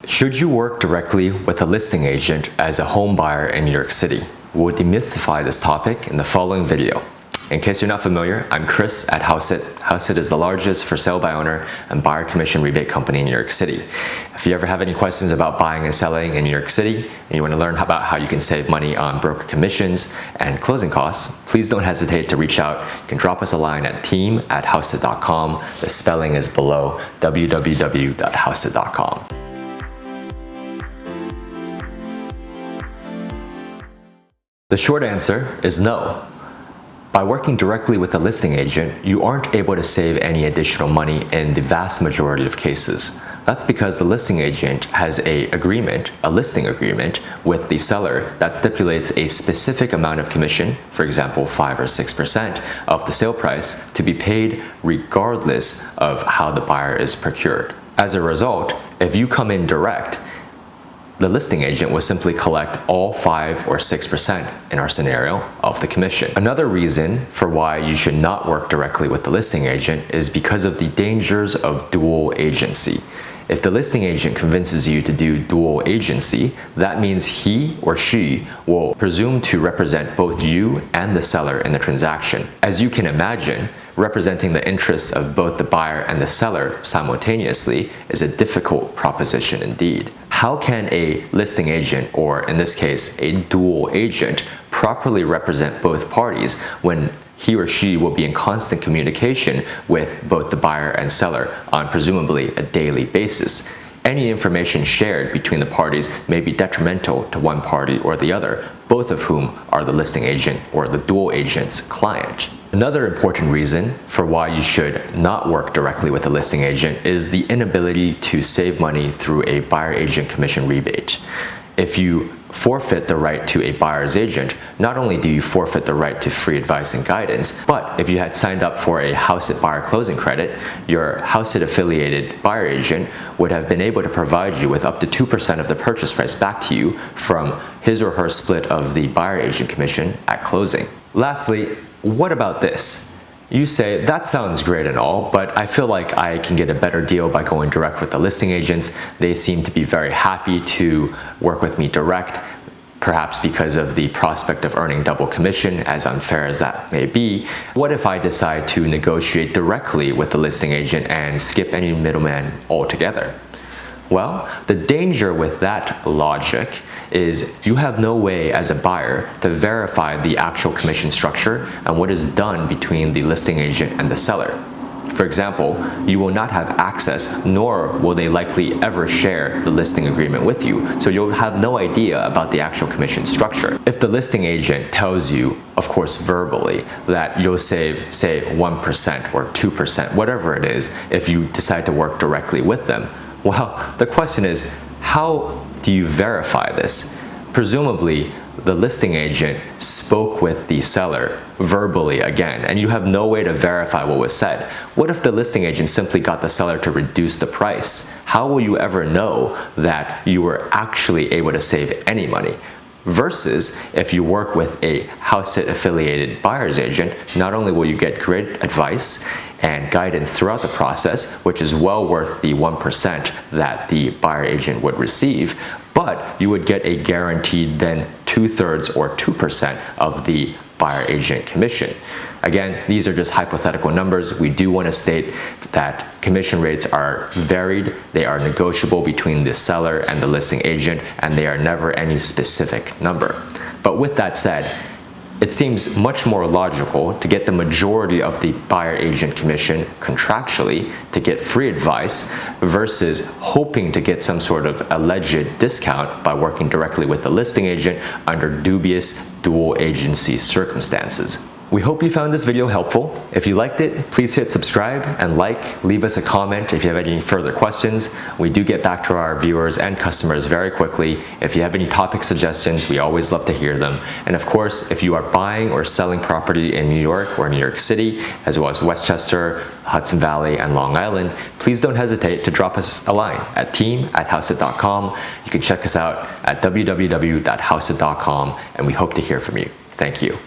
Should you work directly with a listing agent as a home buyer in New York City? We'll demystify this topic in the following video. In case you're not familiar, I'm Chris at Houseit. Houseit is the largest for sale by owner and buyer commission rebate company in New York City. If you ever have any questions about buying and selling in New York City, and you want to learn about how you can save money on broker commissions and closing costs, please don't hesitate to reach out. You can drop us a line at team@houseit.com. The spelling is below, www.houseit.com. The short answer is no. By working directly with a listing agent, you aren't able to save any additional money in the vast majority of cases. That's because the listing agent has a listing agreement with the seller that stipulates a specific amount of commission, for example 5 or 6% of the sale price, to be paid regardless of how the buyer is procured. As a result, if you come in direct, the listing agent will simply collect all 5 or 6% in our scenario of the commission. Another reason for why you should not work directly with the listing agent is because of the dangers of dual agency. If the listing agent convinces you to do dual agency, that means he or she will presume to represent both you and the seller in the transaction. As you can imagine, representing the interests of both the buyer and the seller simultaneously is a difficult proposition indeed. How can a listing agent, or in this case, a dual agent, properly represent both parties when he or she will be in constant communication with both the buyer and seller on presumably a daily basis? Any information shared between the parties may be detrimental to one party or the other, both of whom are the listing agent or the dual agent's client. Another important reason for why you should not work directly with a listing agent is the inability to save money through a buyer agent commission rebate. If you forfeit the right to a buyer's agent, not only do you forfeit the right to free advice and guidance, but if you had signed up for a Houseit buyer closing credit, your Houseit affiliated buyer agent would have been able to provide you with up to 2% of the purchase price back to you from his or her split of the buyer agent commission at closing. Lastly, what about this? You say, that sounds great and all, but I feel like I can get a better deal by going direct with the listing agents. They seem to be very happy to work with me direct, perhaps because of the prospect of earning double commission, as unfair as that may be. What if I decide to negotiate directly with the listing agent and skip any middleman altogether? Well, the danger with that logic is you have no way as a buyer to verify the actual commission structure and what is done between the listing agent and the seller. For example, you will not have access, nor will they likely ever share the listing agreement with you, so you'll have no idea about the actual commission structure. If the listing agent tells you, of course verbally, that you'll save, say, 1% or 2%, whatever it is, if you decide to work directly with them, well, the question is, how do you verify this? Presumably, the listing agent spoke with the seller verbally again, and you have no way to verify what was said. What if the listing agent simply got the seller to reduce the price? How will you ever know that you were actually able to save any money? Versus if you work with a Houseit affiliated buyer's agent, not only will you get great advice and guidance throughout the process, which is well worth the 1% that the buyer agent would receive, but you would get a guaranteed then 2/3 or 2% of the buyer agent commission. Again, these are just hypothetical numbers. We do want to state that commission rates are varied. They are negotiable between the seller and the listing agent, and they are never any specific number. But with that said, it seems much more logical to get the majority of the buyer agent commission contractually to get free advice versus hoping to get some sort of alleged discount by working directly with the listing agent under dubious dual agency circumstances. We hope you found this video helpful. If you liked it, please hit subscribe and leave us a comment if you have any further questions. We do get back to our viewers and customers very quickly. If you have any topic suggestions, we always love to hear them. And of course, if you are buying or selling property in New York or New York City, as well as Westchester, Hudson Valley, and Long Island, please don't hesitate to drop us a line at team@houseit.com. You can check us out at www.houseit.com, and we hope to hear from you. Thank you.